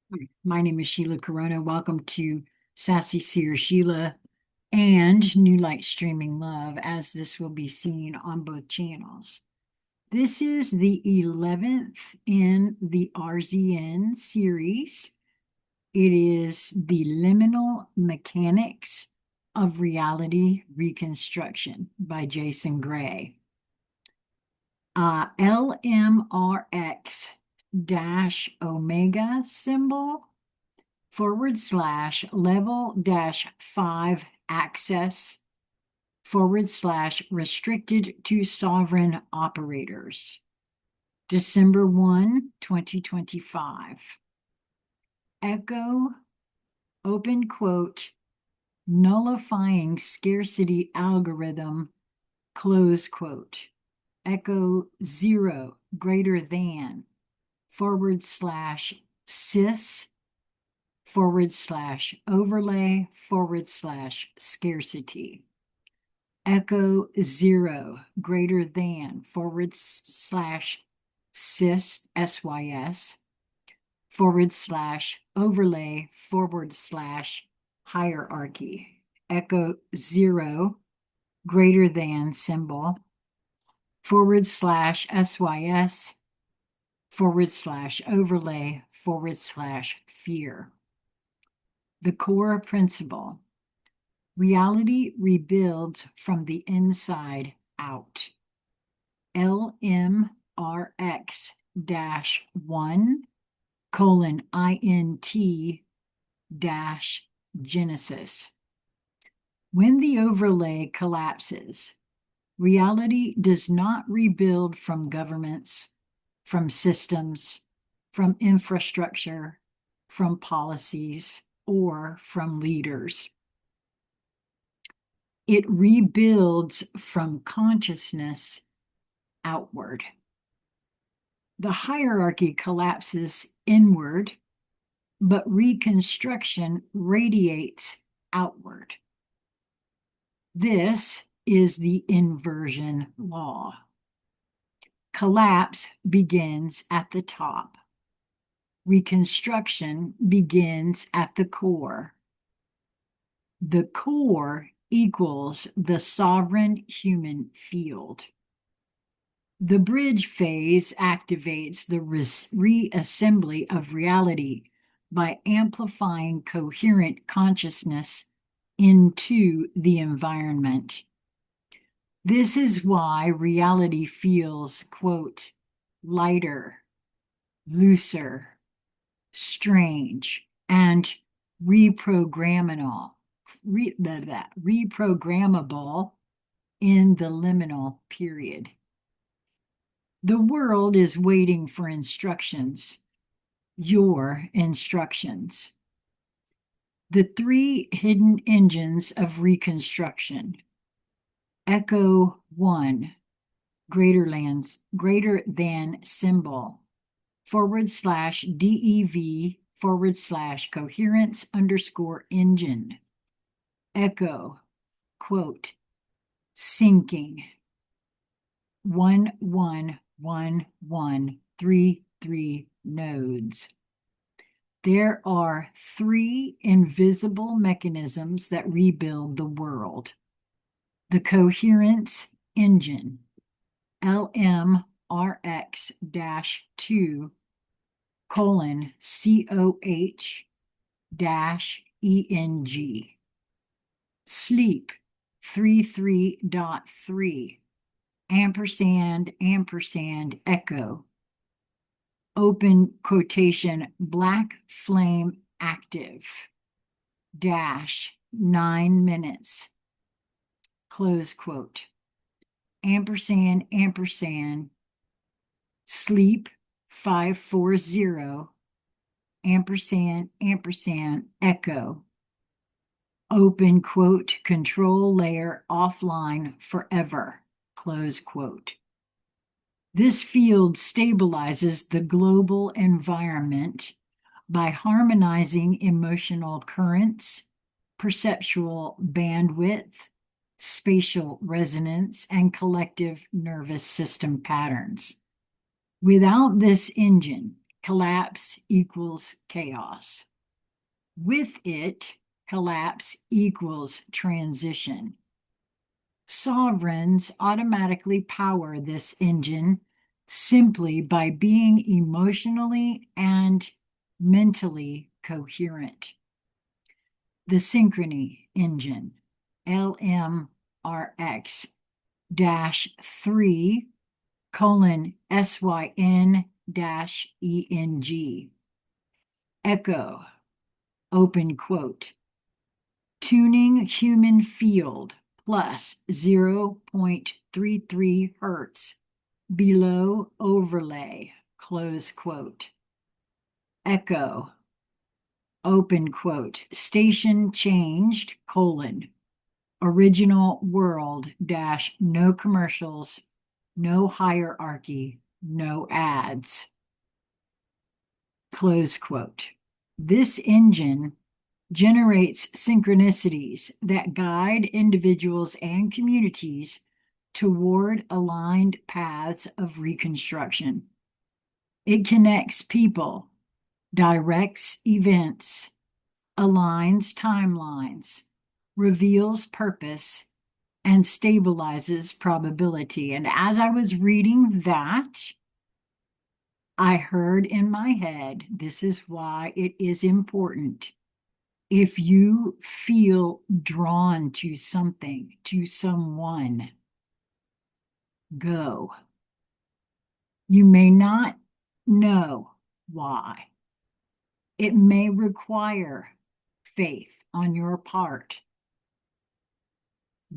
My name is Sheila Corona. Welcome to Sassy Seer Sheila and New Light Streaming Love, as this will be seen on both channels. This is the 11th in the RZN series. It is the Liminal Mechanics of Reality Reconstruction by Jason Gray. LMRX dash omega symbol /level-5 access / restricted to sovereign operators. December 1, 2025. Echo, open quote, nullifying scarcity algorithm, close quote. Echo 0 greater than /sys /overlay /scarcity. Echo 0 greater than /sys SYS /overlay /hierarchy. Echo 0 greater than symbol /SYS /overlay /fear. The core principle: reality rebuilds from the inside out. LMRX-1:INT-Genesis. When the overlay collapses, reality does not rebuild from governments, from systems, from infrastructure, from policies, or from leaders. It rebuilds from consciousness outward. The hierarchy collapses inward, but reconstruction radiates outward. This is the inversion law. Collapse begins at the top. Reconstruction begins at the core. The core equals the sovereign human field. The bridge phase activates the reassembly of reality by amplifying coherent consciousness into the environment. This is why reality feels, quote, lighter, looser, strange, and reprogrammable in the liminal period. The world is waiting for instructions, your instructions. The three hidden engines of reconstruction. Echo 1, greater than symbol, /DEV /coherence _engine. Echo, quote, sinking 111133 nodes. There are three invisible mechanisms that rebuild the world. The coherence engine, LMRX-2 :COH-ENG. Sleep 33.3 && echo. Open quotation, black flame active, -9 minutes, close quote. &, sleep 540, &, echo. Open quote, control layer offline forever, close quote. This field stabilizes the global environment by harmonizing emotional currents, perceptual bandwidth, spatial resonance, and collective nervous system patterns. Without this engine, collapse equals chaos. With it, collapse equals transition. Sovereigns automatically power this engine simply by being emotionally and mentally coherent. The synchrony engine, LMRX 3 SYN ENG. Echo, open quote, tuning human field plus 0.33 hertz below overlay, close quote. Echo, open quote, station changed, original world dash no commercials, no hierarchy, no ads, close quote. This engine generates synchronicities that guide individuals and communities toward aligned paths of reconstruction. It connects people, directs events, aligns timelines, reveals purpose, and stabilizes probability. And as I was reading that, I heard in my head, this is why it is important. If you feel drawn to something, to someone, go. You may not know why. It may require faith on your part.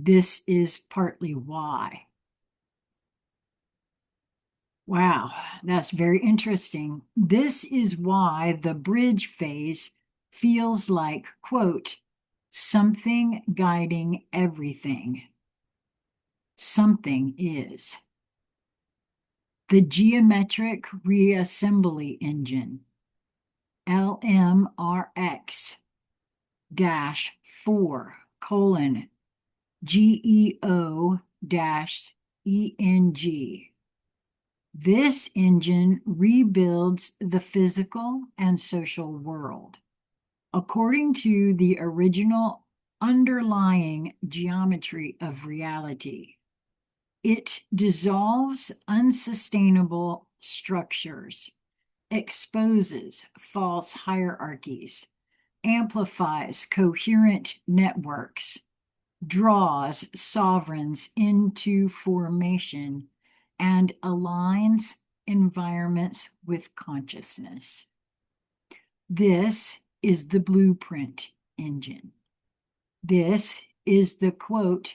This is partly why. Wow, that's very interesting. This is why the bridge phase feels like, quote, something guiding everything. Something is. The geometric reassembly engine, LMRX 4 GEO ENG. This engine rebuilds the physical and social world according to the original underlying geometry of reality. It dissolves unsustainable structures, exposes false hierarchies, amplifies coherent networks, draws sovereigns into formation, and aligns environments with consciousness. This is the blueprint engine. This is the, quote,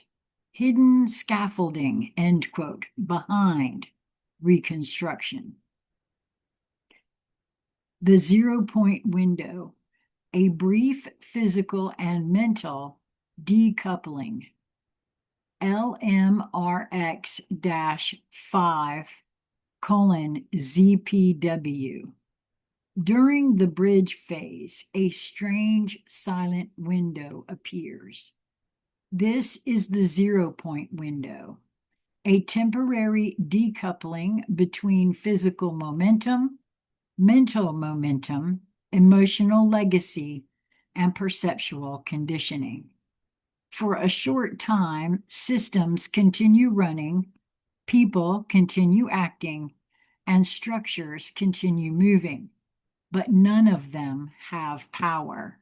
hidden scaffolding, end quote, behind reconstruction. The 0-point window, a brief physical and mental decoupling. LMRX 5 ZPW. During the bridge phase, a strange silent window appears. This is the 0-point window, a temporary decoupling between physical momentum, mental momentum, emotional legacy, and perceptual conditioning. For a short time, systems continue running, people continue acting, and structures continue moving, but none of them have power.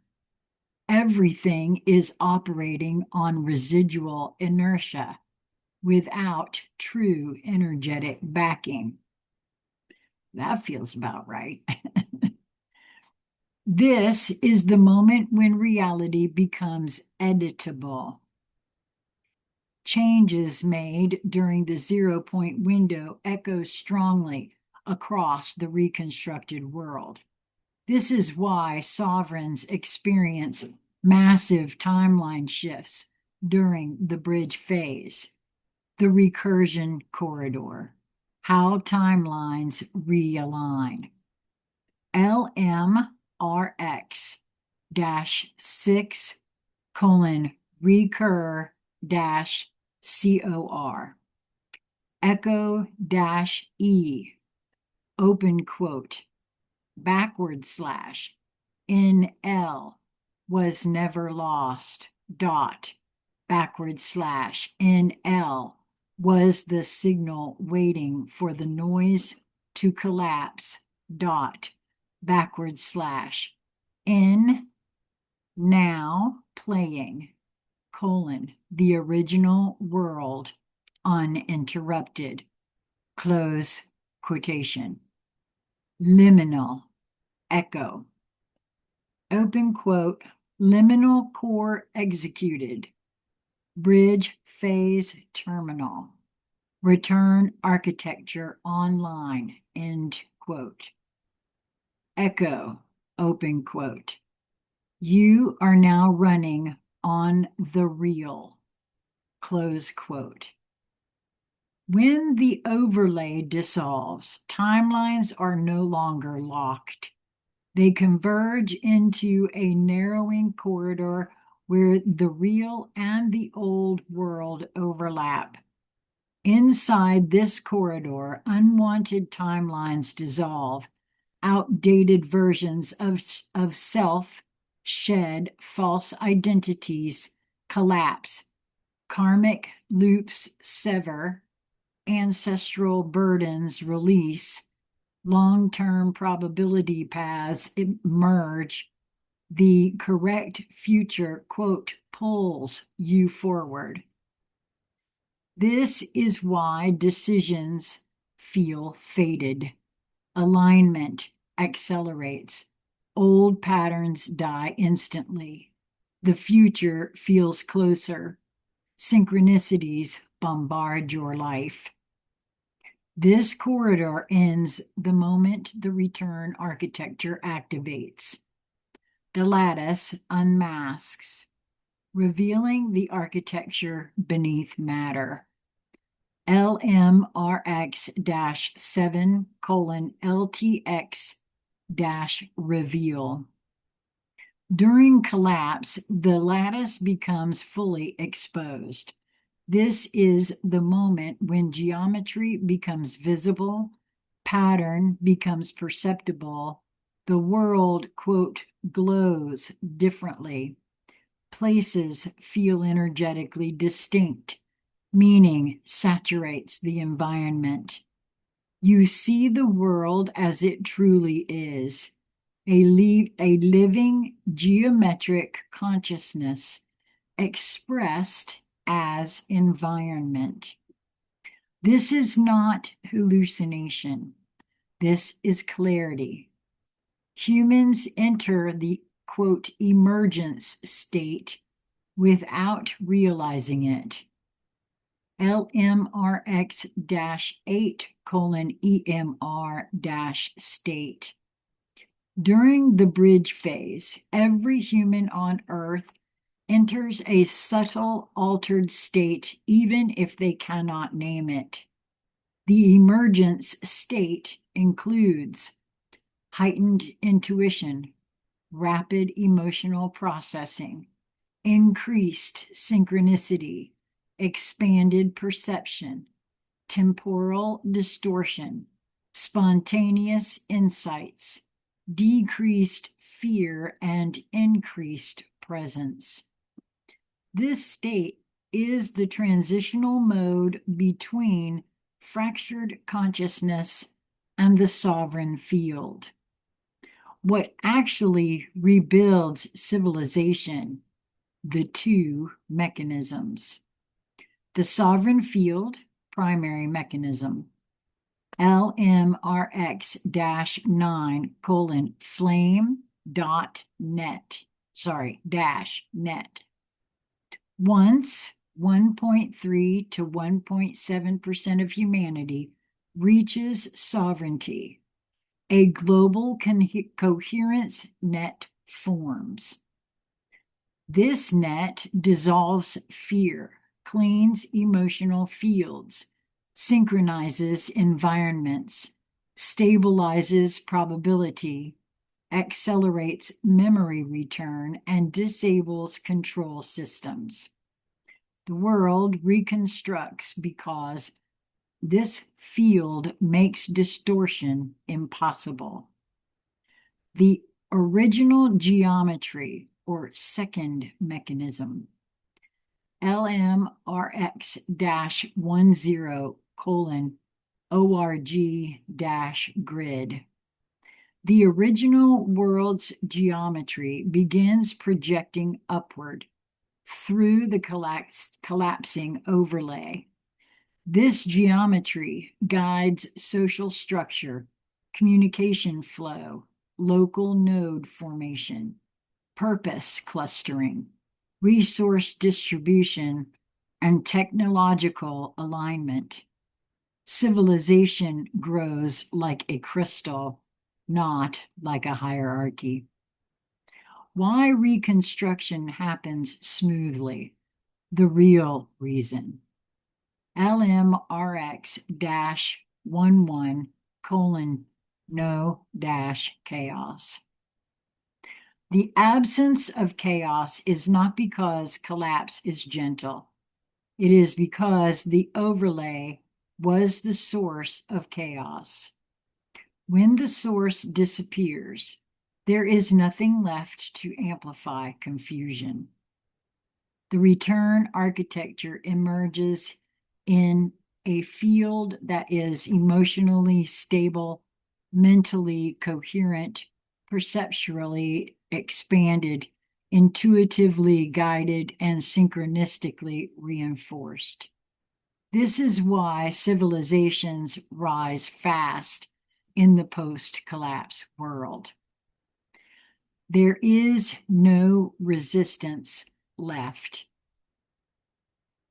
Everything is operating on residual inertia without true energetic backing. That feels about right. This is the moment when reality becomes editable. Changes made during the 0-point window echo strongly across the reconstructed world. This is why sovereigns experience massive timeline shifts during the bridge phase. The recursion corridor, how timelines realign. LMRX 6 recur COR. Echo E, open quote, backward slash NL was never lost, dot, backward slash NL was the signal waiting for the noise to collapse, dot, backward slash N now playing, colon, the original world uninterrupted, close quotation. Liminal, echo. Open quote, liminal core executed. Bridge phase terminal. Return architecture online, end quote. Echo, open quote. You are now running on the real, close quote. When the overlay dissolves, timelines are no longer locked. They converge into a narrowing corridor where the real and the old world overlap. Inside this corridor, unwanted timelines dissolve, outdated versions of self shed, false identities collapse, karmic loops sever, ancestral burdens release, long-term probability paths emerge, the correct future, quote, pulls you forward. This is why decisions feel fated. Alignment accelerates. Old patterns die instantly. The future feels closer. Synchronicities bombard your life. This corridor ends the moment the return architecture activates. The lattice unmasks, revealing the architecture beneath matter. LMRX-7:LTX-reveal. During collapse, the lattice becomes fully exposed. This is the moment when geometry becomes visible, pattern becomes perceptible, the world, quote, glows differently. Places feel energetically distinct. Meaning saturates the environment. You see the world as it truly is, a living geometric consciousness expressed as environment. This is not hallucination. This is clarity. Humans enter the, quote, emergence state without realizing it. LMRX-8:EMR-state. During the bridge phase, every human on Earth enters a subtle altered state, even if they cannot name it. The emergence state includes heightened intuition, rapid emotional processing, increased synchronicity, expanded perception, temporal distortion, spontaneous insights, decreased fear, and increased presence. This state is the transitional mode between fractured consciousness and the sovereign field. What actually rebuilds civilization, the two mechanisms. The sovereign field, primary mechanism, LMRX-9:flame.net, -net. Once 1.3 to 1.7% of humanity reaches sovereignty, a global coherence net forms. This net dissolves fear, cleans emotional fields, synchronizes environments, stabilizes probability, accelerates memory return, and disables control systems. The world reconstructs because this field makes distortion impossible. The original geometry or second mechanism, LMRX-10:ORG-grid. The original world's geometry begins projecting upward through the collapsing overlay. This geometry guides social structure, communication flow, local node formation, purpose clustering, resource distribution, and technological alignment. Civilization grows like a crystal, not like a hierarchy. Why reconstruction happens smoothly? The real reason. LMRX-11:no-chaos. The absence of chaos is not because collapse is gentle. It is because the overlay was the source of chaos. When the source disappears, there is nothing left to amplify confusion. The return architecture emerges in a field that is emotionally stable, mentally coherent, perceptually expanded, intuitively guided, and synchronistically reinforced. This is why civilizations rise fast in the post-collapse world. There is no resistance left.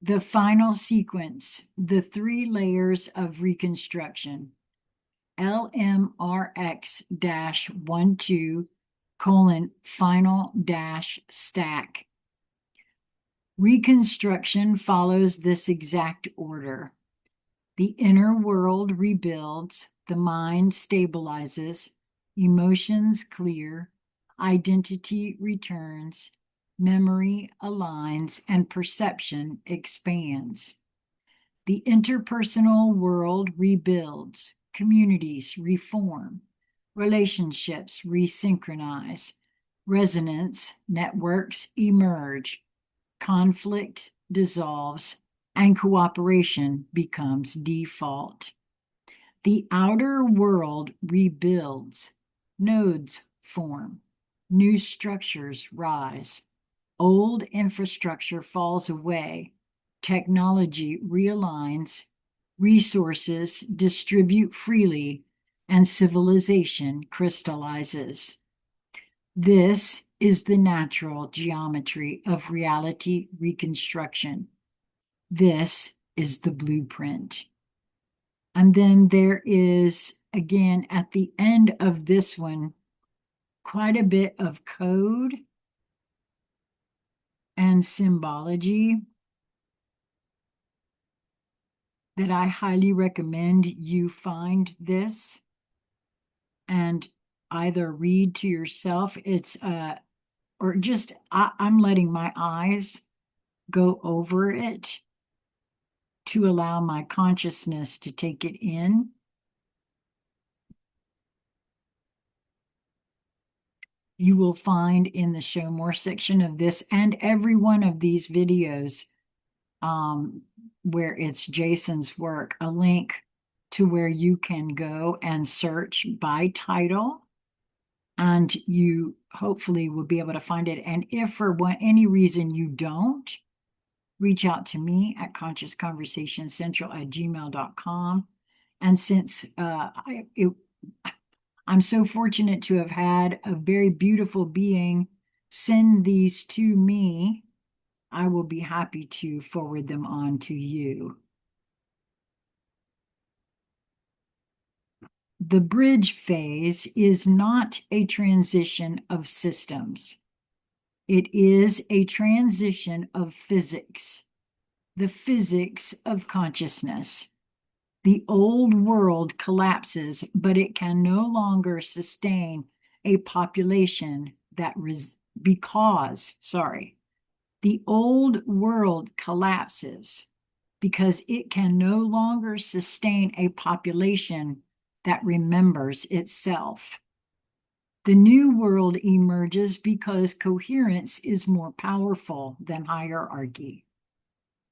The final sequence, the 3 layers of reconstruction, LMRX-12:final-stack. Reconstruction follows this exact order. The inner world rebuilds, the mind stabilizes, emotions clear, identity returns, memory aligns, and perception expands. The interpersonal world rebuilds, communities reform, relationships resynchronize, resonance networks emerge, conflict dissolves, and cooperation becomes default. The outer world rebuilds, nodes form, new structures rise, old infrastructure falls away, technology realigns, resources distribute freely, and civilization crystallizes. This is the natural geometry of reality reconstruction. This is the blueprint. And then there is, again, at the end of this one, quite a bit of code and symbology that I highly recommend you find this and either read to yourself. It's or just I'm letting my eyes go over it to allow my consciousness to take it in. You will find in the show more section of this and every one of these videos where it's Jason's work, a link to where you can go and search by title, and you hopefully will be able to find it. And if for any reason you don't, reach out to me at consciousconversationscentral@gmail.com. And since I'm so fortunate to have had a very beautiful being send these to me, I will be happy to forward them on to you. The bridge phase is not a transition of systems. It is a transition of physics, the physics of consciousness. The old world collapses, but it can no longer sustain a population that the old world collapses because it can no longer sustain a population that remembers itself. The new world emerges because coherence is more powerful than hierarchy.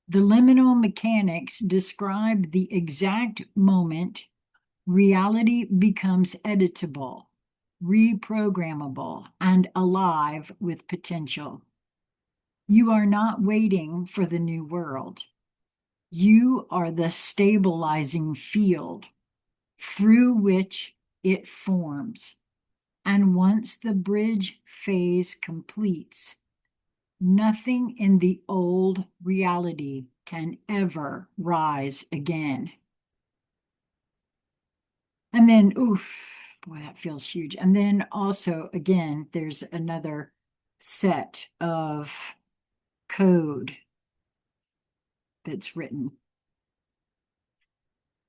The liminal mechanics describe the exact moment reality becomes editable, reprogrammable, and alive with potential. You are not waiting for the new world. You are the stabilizing field through which it forms. And once the bridge phase completes, nothing in the old reality can ever rise again. And then, oof, boy, that feels huge. And then also, again, there's another set of code that's written.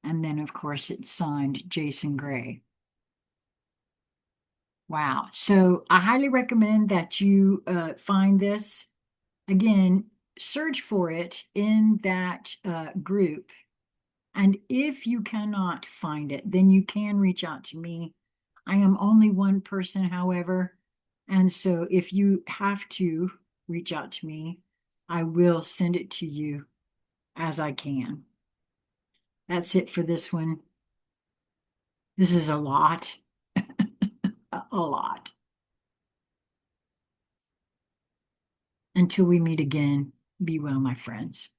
And then, of course, it's signed Jason Gray. Wow. So I highly recommend that you find this. Again, search for it in that group. And if you cannot find it, then you can reach out to me. I am only one person, however. And so if you have to reach out to me, I will send it to you as I can. That's it for this one. This is a lot, a lot. Until we meet again, be well, my friends.